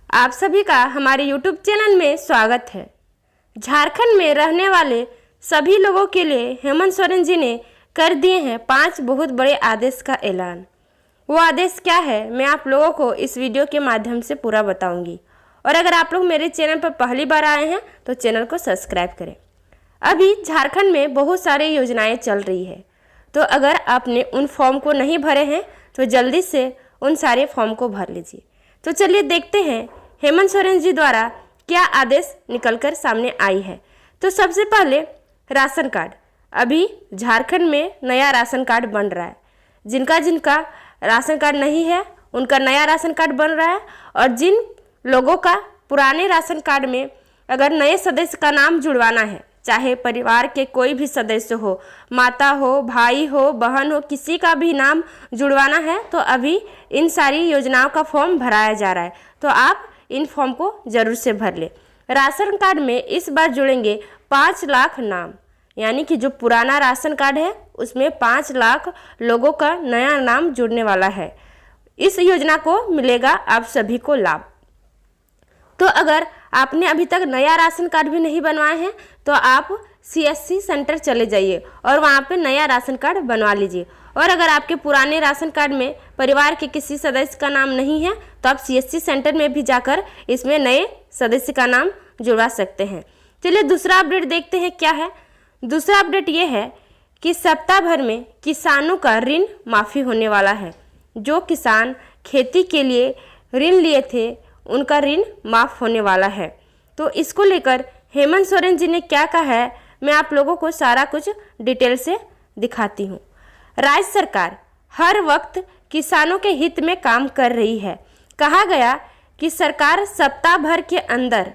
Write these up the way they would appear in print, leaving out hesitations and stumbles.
आप सभी का हमारे YouTube चैनल में स्वागत है। झारखंड में रहने वाले सभी लोगों के लिए हेमंत सोरेन जी ने कर दिए हैं 5 बहुत बड़े आदेश का ऐलान। वो आदेश क्या है, मैं आप लोगों को इस वीडियो के माध्यम से पूरा बताऊंगी। और अगर आप लोग मेरे चैनल पर पहली बार आए हैं तो चैनल को सब्सक्राइब करें। अभी झारखंड में बहुत सारी योजनाएं चल रही है, तो अगर आपने उन फॉर्म को नहीं भरे हैं तो जल्दी से उन सारे फॉर्म को भर लीजिए। तो चलिए देखते हैं हेमंत सोरेन जी द्वारा क्या आदेश निकलकर सामने आई है। तो सबसे पहले राशन कार्ड। अभी झारखंड में नया राशन कार्ड बन रहा है। जिनका जिनका राशन कार्ड नहीं है उनका नया राशन कार्ड बन रहा है, और जिन लोगों का पुराने राशन कार्ड में अगर नए सदस्य का नाम जुड़वाना है, चाहे परिवार के कोई भी सदस्य हो, माता हो, भाई हो, बहन हो, किसी का भी नाम जुड़वाना है, तो अभी इन सारी योजनाओं का फॉर्म भराया जा रहा है। तो आप इन फॉर्म को जरूर से भर ले। राशन कार्ड में इस बार जुड़ेंगे 5 लाख नाम, यानी कि जो पुराना राशन कार्ड है उसमें 5 लाख लोगों का नया नाम जुड़ने वाला है। इस योजना को मिलेगा आप सभी को लाभ। तो अगर आपने अभी तक नया राशन कार्ड भी नहीं बनवाए हैं तो आप CSC सेंटर चले जाइए और वहाँ पे नया राशन कार्ड बनवा लीजिए। और अगर आपके पुराने राशन कार्ड में परिवार के किसी सदस्य का नाम नहीं है तो आप CSC सेंटर में भी जाकर इसमें नए सदस्य का नाम जुड़वा सकते हैं। चलिए दूसरा अपडेट देखते हैं क्या है। दूसरा अपडेट ये है कि सप्ताह भर में किसानों का ऋण माफ़ी होने वाला है। जो किसान खेती के लिए ऋण लिए थे उनका ऋण माफ़ होने वाला है। तो इसको लेकर हेमंत सोरेन जी ने क्या कहा है, मैं आप लोगों को सारा कुछ डिटेल से दिखाती हूँ। राज्य सरकार हर वक्त किसानों के हित में काम कर रही है। कहा गया कि सरकार सप्ताह भर के अंदर,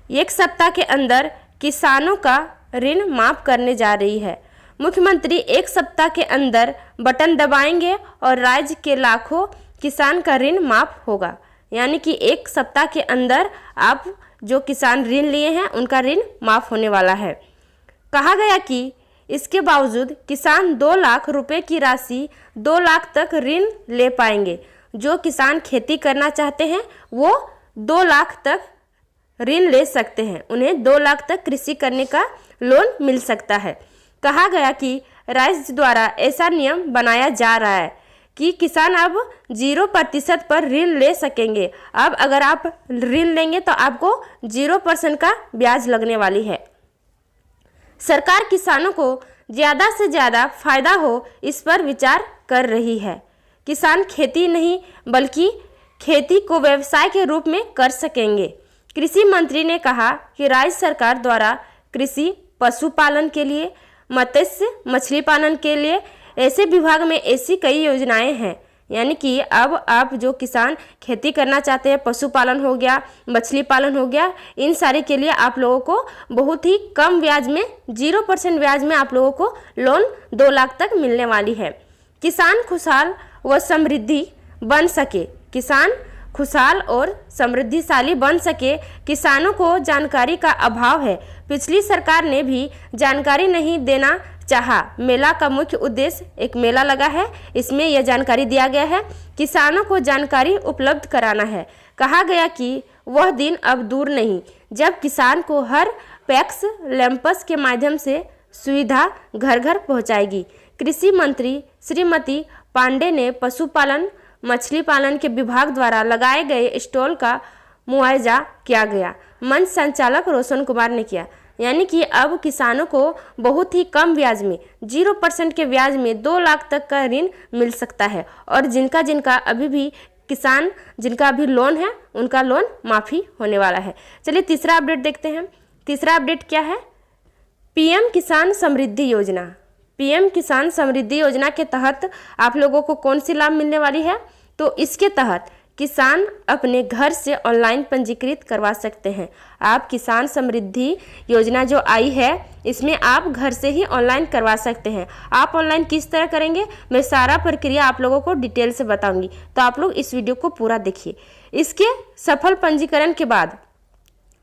1 सप्ताह के अंदर किसानों का ऋण माफ़ करने जा रही है। मुख्यमंत्री 1 सप्ताह के अंदर बटन दबाएंगे और राज्य के लाखों किसान का ऋण माफ़ होगा। यानी कि 1 सप्ताह के अंदर आप जो किसान ऋण लिए हैं उनका ऋण माफ़ होने वाला है। कहा गया कि इसके बावजूद किसान 2 लाख रुपए की राशि 2 लाख तक ऋण ले पाएंगे। जो किसान खेती करना चाहते हैं वो 2 लाख तक ऋण ले सकते हैं। उन्हें 2 लाख तक कृषि करने का लोन मिल सकता है। कहा गया कि राज्य द्वारा ऐसा नियम बनाया जा रहा है कि किसान अब 0% पर ऋण ले सकेंगे। अब अगर आप ऋण लेंगे तो आपको 0% का ब्याज लगने वाली है। सरकार किसानों को ज़्यादा से ज़्यादा फायदा हो इस पर विचार कर रही है। किसान खेती नहीं बल्कि खेती को व्यवसाय के रूप में कर सकेंगे। कृषि मंत्री ने कहा कि राज्य सरकार द्वारा कृषि, पशुपालन के लिए, मत्स्य मछली पालन के लिए ऐसे विभाग में ऐसी कई योजनाएं हैं। यानी कि अब आप जो किसान खेती करना चाहते हैं, पशुपालन हो गया, मछली पालन हो गया, इन सारे के लिए आप लोगों को बहुत ही कम ब्याज में, 0% ब्याज में आप लोगों को लोन 2 लाख तक मिलने वाली है। किसान खुशहाल व समृद्धि बन सके, किसान खुशहाल और समृद्धिशाली बन सके। किसानों को जानकारी का अभाव है। पिछली सरकार ने भी जानकारी नहीं देना चाहा। मेला का मुख्य उद्देश्य, एक मेला लगा है, इसमें यह जानकारी दिया गया है। किसानों को जानकारी उपलब्ध कराना है। कहा गया कि वह दिन अब दूर नहीं जब किसान को हर पैक्स लैंपस के माध्यम से सुविधा घर घर पहुंचाएगी। कृषि मंत्री श्रीमती पांडे ने पशुपालन, मछली पालन के विभाग द्वारा लगाए गए स्टॉल का मुआयजा किया गया। मंच संचालक रोशन कुमार ने किया। यानी कि अब किसानों को बहुत ही कम ब्याज में, 0% के ब्याज में 2 लाख तक का ऋण मिल सकता है। और जिनका जिनका अभी भी किसान जिनका अभी लोन है उनका लोन माफ़ी होने वाला है। चलिए तीसरा अपडेट देखते हैं। तीसरा अपडेट क्या है, PM किसान समृद्धि योजना। PM किसान समृद्धि योजना के तहत आप लोगों को कौन सी लाभ मिलने वाली है, तो इसके तहत किसान अपने घर से ऑनलाइन पंजीकृत करवा सकते हैं। आप किसान समृद्धि योजना जो आई है इसमें आप घर से ही ऑनलाइन करवा सकते हैं। आप ऑनलाइन किस तरह करेंगे, मैं सारा प्रक्रिया आप लोगों को डिटेल से बताऊंगी, तो आप लोग इस वीडियो को पूरा देखिए। इसके सफल पंजीकरण के बाद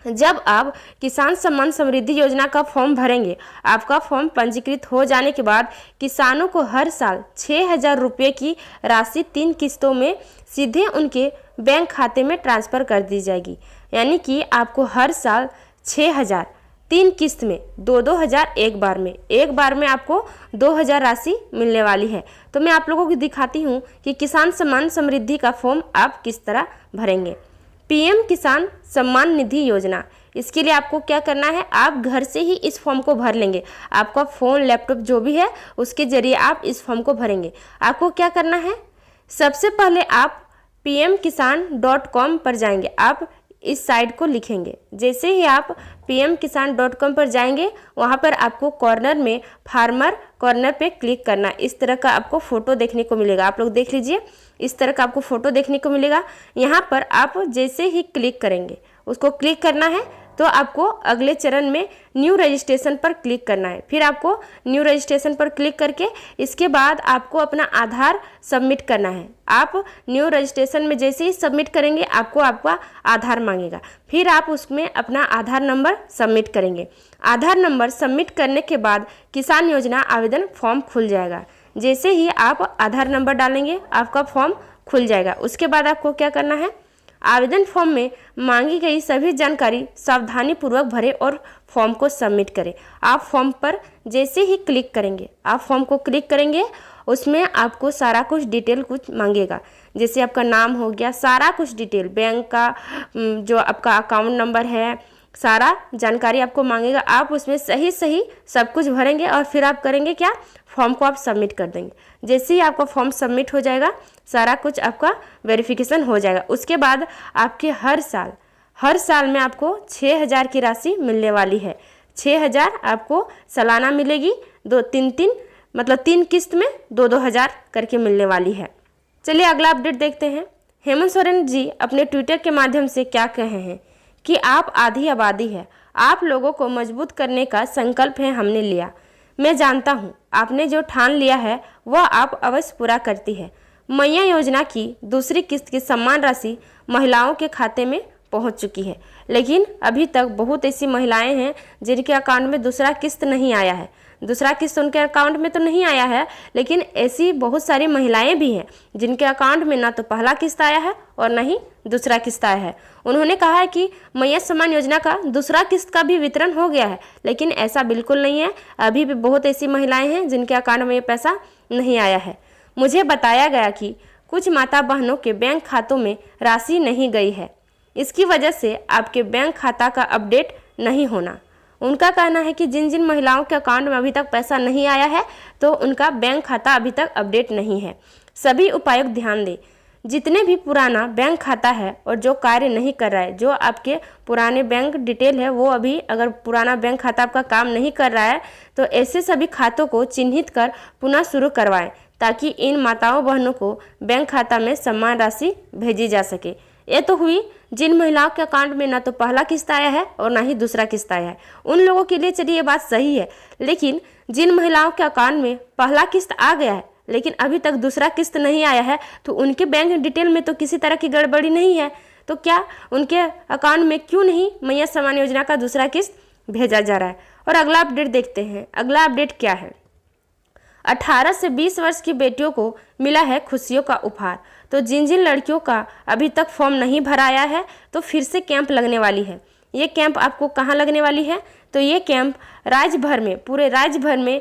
जब आप किसान सम्मान समृद्धि योजना का फॉर्म भरेंगे, आपका फॉर्म पंजीकृत हो जाने के बाद किसानों को हर साल 6,000 रुपये की राशि 3 किस्तों में सीधे उनके बैंक खाते में ट्रांसफ़र कर दी जाएगी। यानी कि आपको हर साल 6,000 3 किस्त में 2,000 एक बार में आपको 2,000 राशि मिलने वाली है। तो मैं आप लोगों को दिखाती हूँ कि किसान सम्मान समृद्धि का फॉर्म आप किस तरह भरेंगे। पीएम किसान सम्मान निधि योजना, इसके लिए आपको क्या करना है, आप घर से ही इस फॉर्म को भर लेंगे। आपका फ़ोन लैपटॉप जो भी है उसके ज़रिए आप इस फॉर्म को भरेंगे। आपको क्या करना है, सबसे पहले आप pmkisan.com पर जाएंगे। आप इस साइट को लिखेंगे। जैसे ही आप pmkisan.com पर जाएंगे, वहाँ पर आपको कॉर्नर में फार्मर कॉर्नर पे क्लिक करना। इस तरह का आपको फ़ोटो देखने को मिलेगा। आप लोग देख लीजिए, इस तरह का आपको फ़ोटो देखने को मिलेगा। यहाँ पर आप जैसे ही क्लिक करेंगे, उसको क्लिक करना है तो आपको अगले चरण में न्यू रजिस्ट्रेशन पर क्लिक करना है। फिर आपको न्यू रजिस्ट्रेशन पर क्लिक करके इसके बाद आपको अपना आधार सबमिट करना है। आप न्यू रजिस्ट्रेशन में जैसे ही सबमिट करेंगे, आपको आपका आधार मांगेगा। फिर आप उसमें अपना आधार नंबर सबमिट करेंगे। आधार नंबर सबमिट करने के बाद किसान योजना आवेदन फॉर्म खुल जाएगा। जैसे ही आप आधार नंबर डालेंगे, आपका फॉर्म खुल जाएगा। उसके बाद आपको क्या करना है, आवेदन फॉर्म में मांगी गई सभी जानकारी सावधानीपूर्वक भरें और फॉर्म को सबमिट करें। आप फॉर्म पर जैसे ही क्लिक करेंगे, आप फॉर्म को क्लिक करेंगे, उसमें आपको सारा कुछ डिटेल कुछ मांगेगा। जैसे आपका नाम हो गया, सारा कुछ डिटेल, बैंक का जो आपका अकाउंट नंबर है, सारा जानकारी आपको मांगेगा। आप उसमें सही सही सब कुछ भरेंगे और फिर आप करेंगे क्या, फॉर्म को आप सबमिट कर देंगे। जैसे ही आपका फॉर्म सबमिट हो जाएगा, सारा कुछ आपका वेरिफिकेशन हो जाएगा। उसके बाद आपके हर साल में आपको 6,000 की राशि मिलने वाली है। 6,000 आपको सालाना मिलेगी, 3 किस्त में 2,000 करके मिलने वाली है। चलिए अगला अपडेट देखते हैं। हेमंत सोरेन जी अपने ट्विटर के माध्यम से क्या कहे हैं कि आप आधी आबादी है, आप लोगों को मजबूत करने का संकल्प है हमने लिया। मैं जानता हूँ आपने जो ठान लिया है वह आप अवश्य पूरा करती है। मैया योजना की दूसरी किस्त की सम्मान राशि महिलाओं के खाते में पहुँच चुकी है, लेकिन अभी तक बहुत ऐसी महिलाएं हैं जिनके अकाउंट में दूसरा किस्त नहीं आया है। दूसरा किस्त उनके अकाउंट में तो नहीं आया है, लेकिन ऐसी बहुत सारी महिलाएं भी हैं जिनके अकाउंट में ना तो पहला किस्त आया है और ना ही दूसरा किस्त आया है। उन्होंने कहा है कि मैया सम्मान योजना का दूसरा किस्त का भी वितरण हो गया है, लेकिन ऐसा बिल्कुल नहीं है। अभी भी बहुत ऐसी महिलाएं हैं जिनके अकाउंट में ये पैसा नहीं आया है। मुझे बताया गया कि कुछ माता बहनों के बैंक खातों में राशि नहीं गई है, इसकी वजह से आपके बैंक खाता का अपडेट नहीं होना। उनका कहना है कि जिन जिन महिलाओं के अकाउंट में अभी तक पैसा नहीं आया है, तो उनका बैंक खाता अभी तक अपडेट नहीं है। सभी उपायुक्त ध्यान दें, जितने भी पुराना बैंक खाता है और जो कार्य नहीं कर रहा है, जो आपके पुराने बैंक डिटेल है वो अभी अगर पुराना बैंक खाता आपका काम नहीं कर रहा है, तो ऐसे सभी खातों को चिन्हित कर पुनः शुरू करवाएं, ताकि इन माताओं बहनों को बैंक खाता में सम्मान राशि भेजी जा सके। ये तो हुई जिन महिलाओं के अकाउंट में ना तो पहला किस्त आया है और ना ही दूसरा किस्त आया है। उन लोगों के लिए चलिए ये बात सही है, लेकिन जिन महिलाओं के अकाउंट में पहला किस्त आ गया है लेकिन अभी तक दूसरा किस्त नहीं आया है, तो उनके बैंक डिटेल में तो किसी तरह की गड़बड़ी नहीं है, तो क्या उनके अकाउंट में क्यों नहीं मैया सम्मान योजना का दूसरा किस्त भेजा जा रहा है। और अगला अपडेट देखते हैं। अगला अपडेट क्या है, 18 से 20 वर्ष की बेटियों को मिला है खुशियों का उपहार। तो जिन जिन लड़कियों का अभी तक फॉर्म नहीं भराया है, तो फिर से कैंप लगने वाली है। ये कैंप आपको कहाँ लगने वाली है, तो ये कैंप राज्य भर में, पूरे राज्य भर में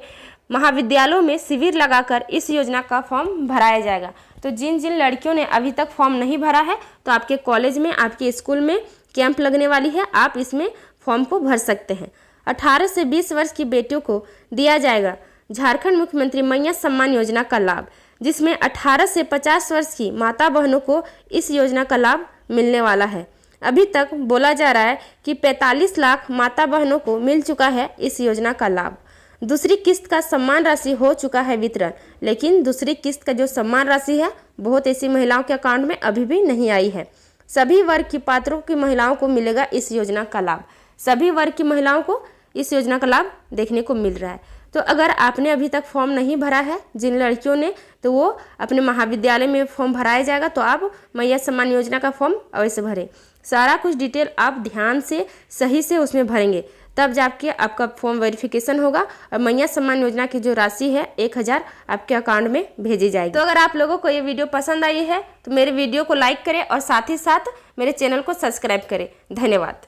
महाविद्यालयों में शिविर लगाकर इस योजना का फॉर्म भराया जाएगा। तो जिन जिन लड़कियों ने अभी तक फॉर्म नहीं भरा है, तो आपके कॉलेज में, आपके स्कूल में कैंप लगने वाली है, आप इसमें फॉर्म को भर सकते हैं। 18 से 20 वर्ष की बेटियों को दिया जाएगा झारखंड मुख्यमंत्री मैया सम्मान योजना का लाभ, जिसमें 18 से 50 वर्ष की माता बहनों को इस योजना का लाभ मिलने वाला है। अभी तक बोला जा रहा है कि 45 लाख माता बहनों को मिल चुका है इस योजना का लाभ। दूसरी किस्त का सम्मान राशि हो चुका है वितरण, लेकिन दूसरी किस्त का जो सम्मान राशि है बहुत ऐसी महिलाओं के अकाउंट में अभी भी नहीं आई है। सभी वर्ग की पात्रों की महिलाओं को मिलेगा इस योजना का लाभ। सभी वर्ग की महिलाओं को इस योजना का लाभ देखने को मिल रहा है। तो अगर आपने अभी तक फॉर्म नहीं भरा है जिन लड़कियों ने, तो वो अपने महाविद्यालय में फॉर्म भराया जाएगा, तो आप मैया सम्मान योजना का फॉर्म अवश्य भरें। सारा कुछ डिटेल आप ध्यान से सही से उसमें भरेंगे, तब जाके आपका फॉर्म वेरिफिकेशन होगा और मैया सम्मान योजना की जो राशि है 1000 आपके अकाउंट में भेजी जाएगी। तो अगर आप लोगों को ये वीडियो पसंद आई है तो मेरे वीडियो को लाइक करें और साथ ही साथ मेरे चैनल को सब्सक्राइब करें। धन्यवाद।